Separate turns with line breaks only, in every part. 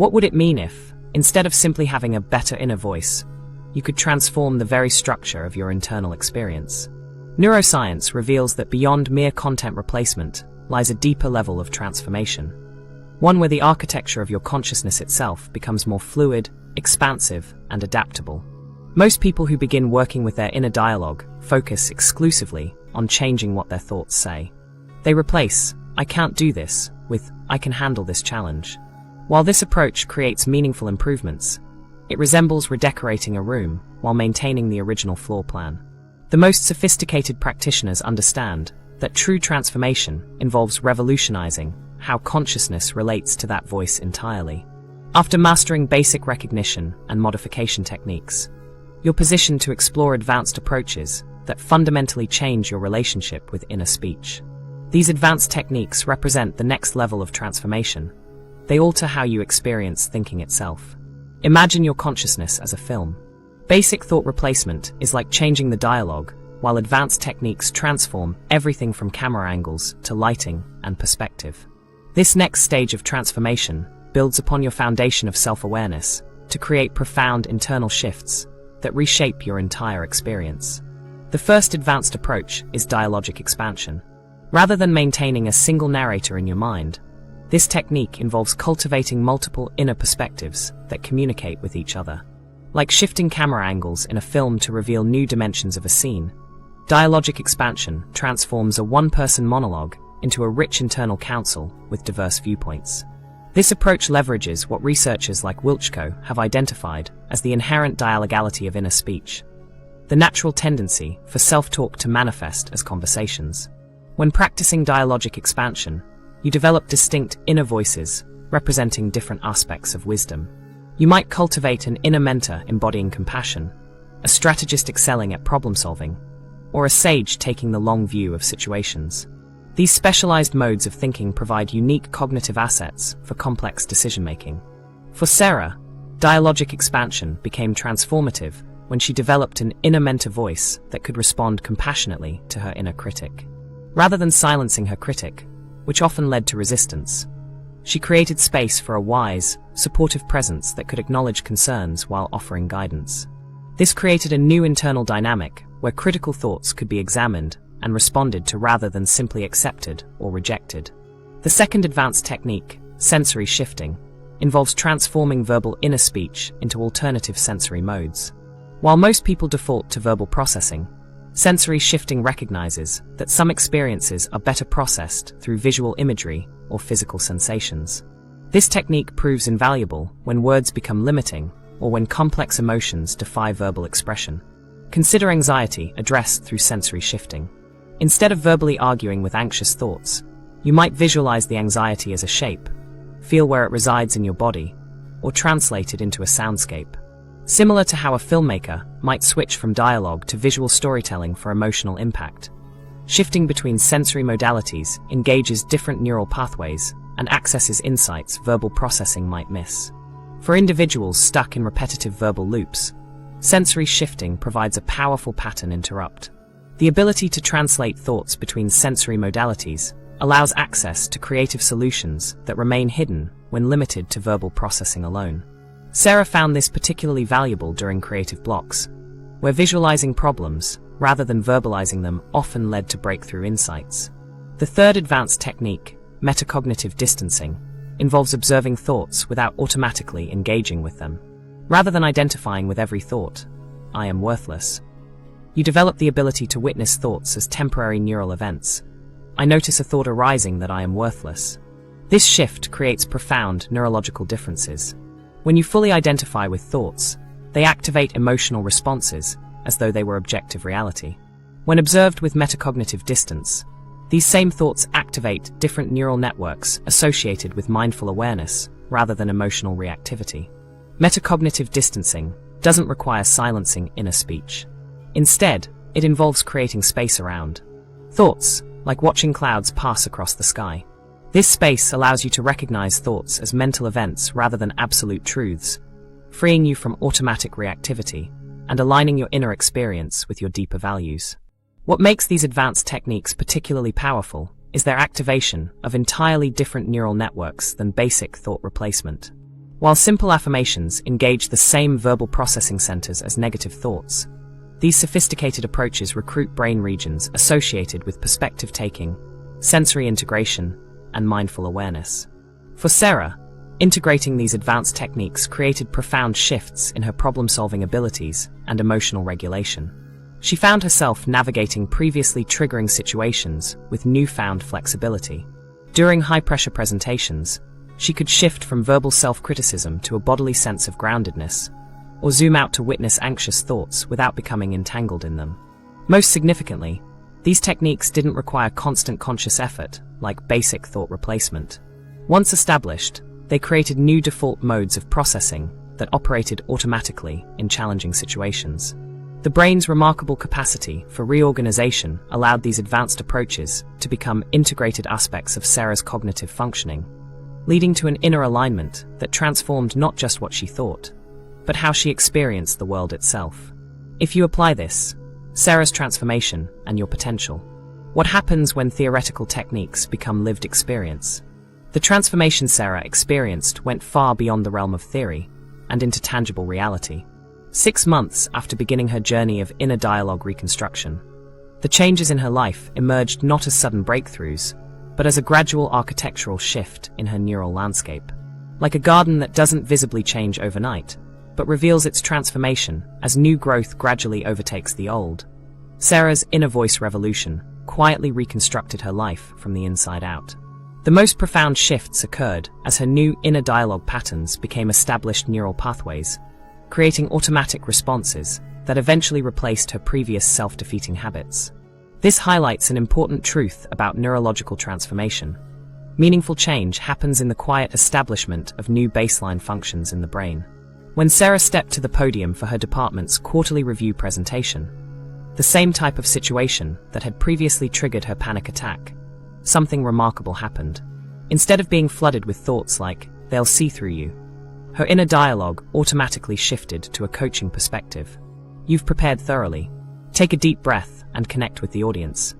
What would it mean if, instead of simply having a better inner voice, you could transform the very structure of your internal experience? Neuroscience reveals that beyond mere content replacement lies a deeper level of transformation, one where the architecture of your consciousness itself becomes more fluid, expansive, and adaptable. Most people who begin working with their inner dialogue focus exclusively on changing what their thoughts say. They replace "I can't do this" with "I can handle this challenge." While this approach creates meaningful improvements, it resembles redecorating a room while maintaining the original floor plan. The most sophisticated practitioners understand that true transformation involves revolutionizing how consciousness relates to that voice entirely. After mastering basic recognition and modification techniques, you're positioned to explore advanced approaches that fundamentally change your relationship with inner speech. These advanced techniques represent the next level of transformation. They alter how you experience thinking itself. Imagine your consciousness as a film. Basic thought replacement is like changing the dialogue, while advanced techniques transform everything from camera angles to lighting and perspective. This next stage of transformation builds upon your foundation of self-awareness to create profound internal shifts that reshape your entire experience. The first advanced approach is dialogic expansion. Rather than maintaining a single narrator in your mind, this technique involves cultivating multiple inner perspectives that communicate with each other. Like shifting camera angles in a film to reveal new dimensions of a scene, dialogic expansion transforms a one-person monologue into a rich internal council with diverse viewpoints. This approach leverages what researchers like Wilczko have identified as the inherent dialogality of inner speech, the natural tendency for self-talk to manifest as conversations. When practicing dialogic expansion, you develop distinct inner voices representing different aspects of wisdom. You might cultivate an inner mentor embodying compassion, a strategist excelling at problem-solving, or a sage taking the long view of situations. These specialized modes of thinking provide unique cognitive assets for complex decision-making. For Sarah, dialogic expansion became transformative when she developed an inner mentor voice that could respond compassionately to her inner critic. Rather than silencing her critic, which often led to resistance, she created space for a wise, supportive presence that could acknowledge concerns while offering guidance. This created a new internal dynamic where critical thoughts could be examined and responded to rather than simply accepted or rejected. The second advanced technique, sensory shifting, involves transforming verbal inner speech into alternative sensory modes. While most people default to verbal processing, sensory shifting recognizes that some experiences are better processed through visual imagery or physical sensations. This technique proves invaluable when words become limiting or when complex emotions defy verbal expression. Consider anxiety addressed through sensory shifting. Instead of verbally arguing with anxious thoughts, you might visualize the anxiety as a shape, feel where it resides in your body, or translate it into a soundscape. Similar to how a filmmaker might switch from dialogue to visual storytelling for emotional impact, shifting between sensory modalities engages different neural pathways and accesses insights verbal processing might miss. For individuals stuck in repetitive verbal loops, sensory shifting provides a powerful pattern interrupt. The ability to translate thoughts between sensory modalities allows access to creative solutions that remain hidden when limited to verbal processing alone. Sarah found this particularly valuable during creative blocks, where visualizing problems, rather than verbalizing them, often led to breakthrough insights. The third advanced technique, metacognitive distancing, involves observing thoughts without automatically engaging with them. Rather than identifying with every thought, "I am worthless," you develop the ability to witness thoughts as temporary neural events. I notice a thought arising that I am worthless. This shift creates profound neurological differences. When you fully identify with thoughts, they activate emotional responses as though they were objective reality. When observed with metacognitive distance, these same thoughts activate different neural networks associated with mindful awareness rather than emotional reactivity. Metacognitive distancing doesn't require silencing inner speech. Instead, it involves creating space around thoughts, like watching clouds pass across the sky. This space allows you to recognize thoughts as mental events rather than absolute truths, freeing you from automatic reactivity and aligning your inner experience with your deeper values. What makes these advanced techniques particularly powerful is their activation of entirely different neural networks than basic thought replacement. While simple affirmations engage the same verbal processing centers as negative thoughts, these sophisticated approaches recruit brain regions associated with perspective taking, sensory integration, and mindful awareness. For Sarah, integrating these advanced techniques created profound shifts in her problem-solving abilities and emotional regulation. She found herself navigating previously triggering situations with newfound flexibility. During high-pressure presentations, she could shift from verbal self-criticism to a bodily sense of groundedness, or zoom out to witness anxious thoughts without becoming entangled in them. Most significantly, these techniques didn't require constant conscious effort, like basic thought replacement. Once established, they created new default modes of processing that operated automatically in challenging situations. The brain's remarkable capacity for reorganization allowed these advanced approaches to become integrated aspects of Sarah's cognitive functioning, leading to an inner alignment that transformed not just what she thought, but how she experienced the world itself. If you apply this, Sarah's transformation and your potential, what happens when theoretical techniques become lived experience? The transformation Sarah experienced went far beyond the realm of theory and into tangible reality. 6 months after beginning her journey of inner dialogue reconstruction, the changes in her life emerged not as sudden breakthroughs, but as a gradual architectural shift in her neural landscape. Like a garden that doesn't visibly change overnight, but reveals its transformation as new growth gradually overtakes the old, Sarah's inner voice revolution quietly reconstructed her life from the inside out. The most profound shifts occurred as her new inner dialogue patterns became established neural pathways, creating automatic responses that eventually replaced her previous self-defeating habits. This highlights an important truth about neurological transformation. Meaningful change happens in the quiet establishment of new baseline functions in the brain. When Sarah stepped to the podium for her department's quarterly review presentation, the same type of situation that had previously triggered her panic attack, something remarkable happened. Instead of being flooded with thoughts like, "They'll see through you," her inner dialogue automatically shifted to a coaching perspective. "You've prepared thoroughly. Take a deep breath and connect with the audience."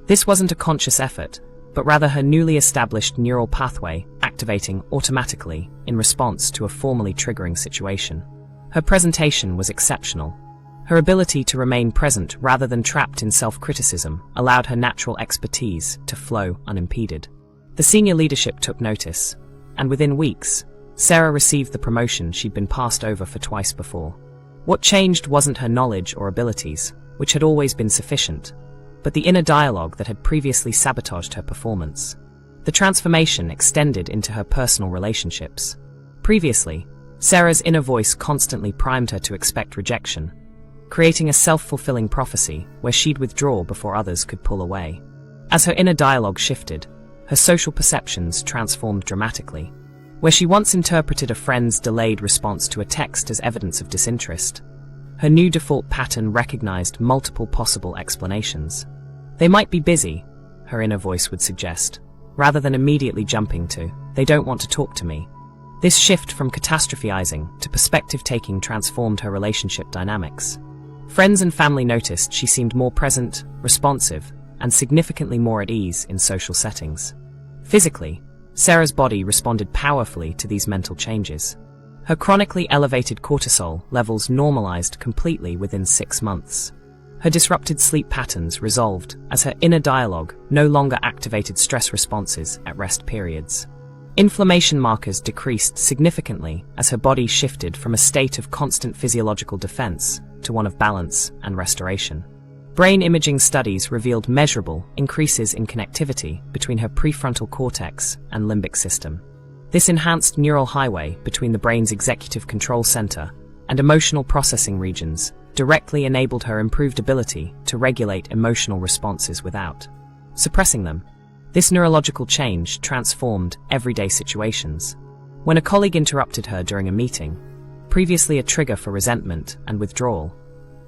This wasn't a conscious effort, but rather her newly established neural pathway activating automatically in response to a formally triggering situation. Her presentation was exceptional. Her ability to remain present rather than trapped in self-criticism allowed her natural expertise to flow unimpeded. The senior leadership took notice, and within weeks, Sarah received the promotion she'd been passed over for twice before. What changed wasn't her knowledge or abilities, which had always been sufficient, but the inner dialogue that had previously sabotaged her performance. The transformation extended into her personal relationships. Previously, Sarah's inner voice constantly primed her to expect rejection, creating a self-fulfilling prophecy where she'd withdraw before others could pull away. As her inner dialogue shifted, her social perceptions transformed dramatically. Where she once interpreted a friend's delayed response to a text as evidence of disinterest, her new default pattern recognized multiple possible explanations. "They might be busy," her inner voice would suggest, rather than immediately jumping to, "They don't want to talk to me." This shift from catastrophizing to perspective-taking transformed her relationship dynamics. Friends and family noticed she seemed more present, responsive, and significantly more at ease in social settings. Physically, Sarah's body responded powerfully to these mental changes. Her chronically elevated cortisol levels normalized completely within 6 months. Her disrupted sleep patterns resolved as her inner dialogue no longer activated stress responses at rest periods. Inflammation markers decreased significantly as her body shifted from a state of constant physiological defense to one of balance and restoration. Brain imaging studies revealed measurable increases in connectivity between her prefrontal cortex and limbic system. This enhanced neural highway between the brain's executive control center and emotional processing regions directly enabled her improved ability to regulate emotional responses without suppressing them. This neurological change transformed everyday situations. When a colleague interrupted her during a meeting, previously a trigger for resentment and withdrawal,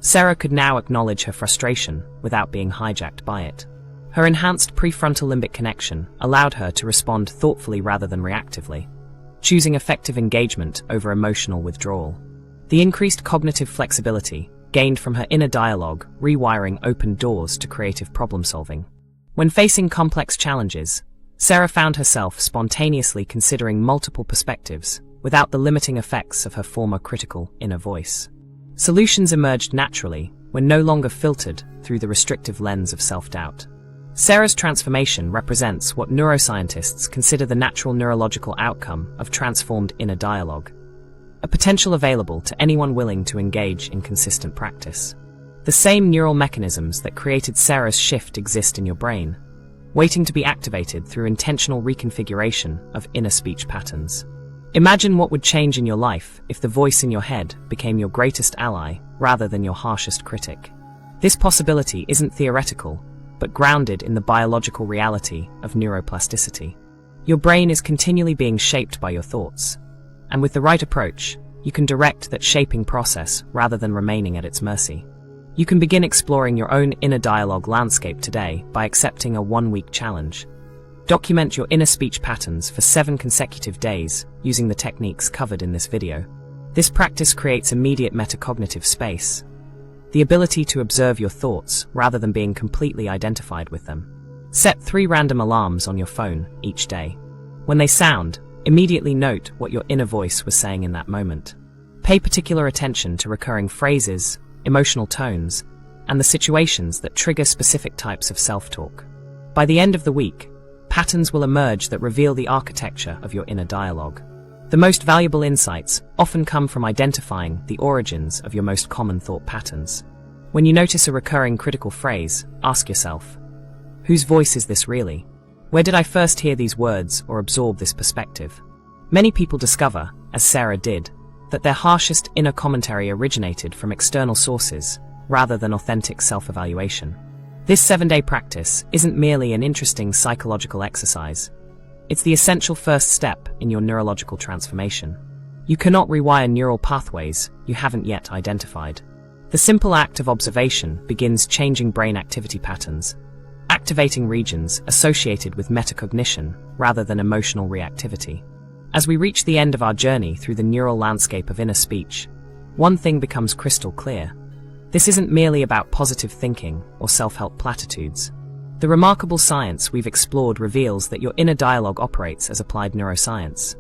Sarah could now acknowledge her frustration without being hijacked by it. Her enhanced prefrontal limbic connection allowed her to respond thoughtfully rather than reactively, choosing effective engagement over emotional withdrawal. The increased cognitive flexibility gained from her inner dialogue rewiring opened doors to creative problem-solving. When facing complex challenges, Sarah found herself spontaneously considering multiple perspectives, without the limiting effects of her former critical inner voice. Solutions emerged naturally when no longer filtered through the restrictive lens of self-doubt. Sarah's transformation represents what neuroscientists consider the natural neurological outcome of transformed inner dialogue, a potential available to anyone willing to engage in consistent practice. The same neural mechanisms that created Sarah's shift exist in your brain, waiting to be activated through intentional reconfiguration of inner speech patterns. Imagine what would change in your life if the voice in your head became your greatest ally rather than your harshest critic. This possibility isn't theoretical, but grounded in the biological reality of neuroplasticity. Your brain is continually being shaped by your thoughts, and with the right approach, you can direct that shaping process rather than remaining at its mercy. You can begin exploring your own inner dialogue landscape today by accepting a 1-week challenge. Document your inner speech patterns for 7 consecutive days using the techniques covered in this video. This practice creates immediate metacognitive space, the ability to observe your thoughts rather than being completely identified with them. Set 3 random alarms on your phone each day. When they sound, immediately note what your inner voice was saying in that moment. Pay particular attention to recurring phrases, emotional tones, and the situations that trigger specific types of self-talk. By the end of the week, patterns will emerge that reveal the architecture of your inner dialogue. The most valuable insights often come from identifying the origins of your most common thought patterns. When you notice a recurring critical phrase, ask yourself, whose voice is this really? Where did I first hear these words or absorb this perspective? Many people discover, as Sarah did, that their harshest inner commentary originated from external sources rather than authentic self-evaluation. This 7-day practice isn't merely an interesting psychological exercise. It's the essential first step in your neurological transformation. You cannot rewire neural pathways you haven't yet identified. The simple act of observation begins changing brain activity patterns, activating regions associated with metacognition rather than emotional reactivity. As we reach the end of our journey through the neural landscape of inner speech, one thing becomes crystal clear. This isn't merely about positive thinking or self-help platitudes. The remarkable science we've explored reveals that your inner dialogue operates as applied neuroscience,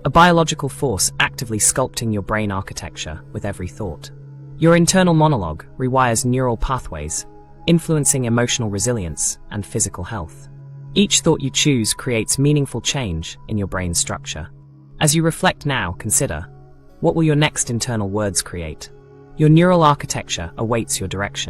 a biological force actively sculpting your brain architecture with every thought. Your internal monologue rewires neural pathways, influencing emotional resilience and physical health. Each thought you choose creates meaningful change in your brain's structure. As you reflect now, consider, what will your next internal words create? Your neural architecture awaits your direction.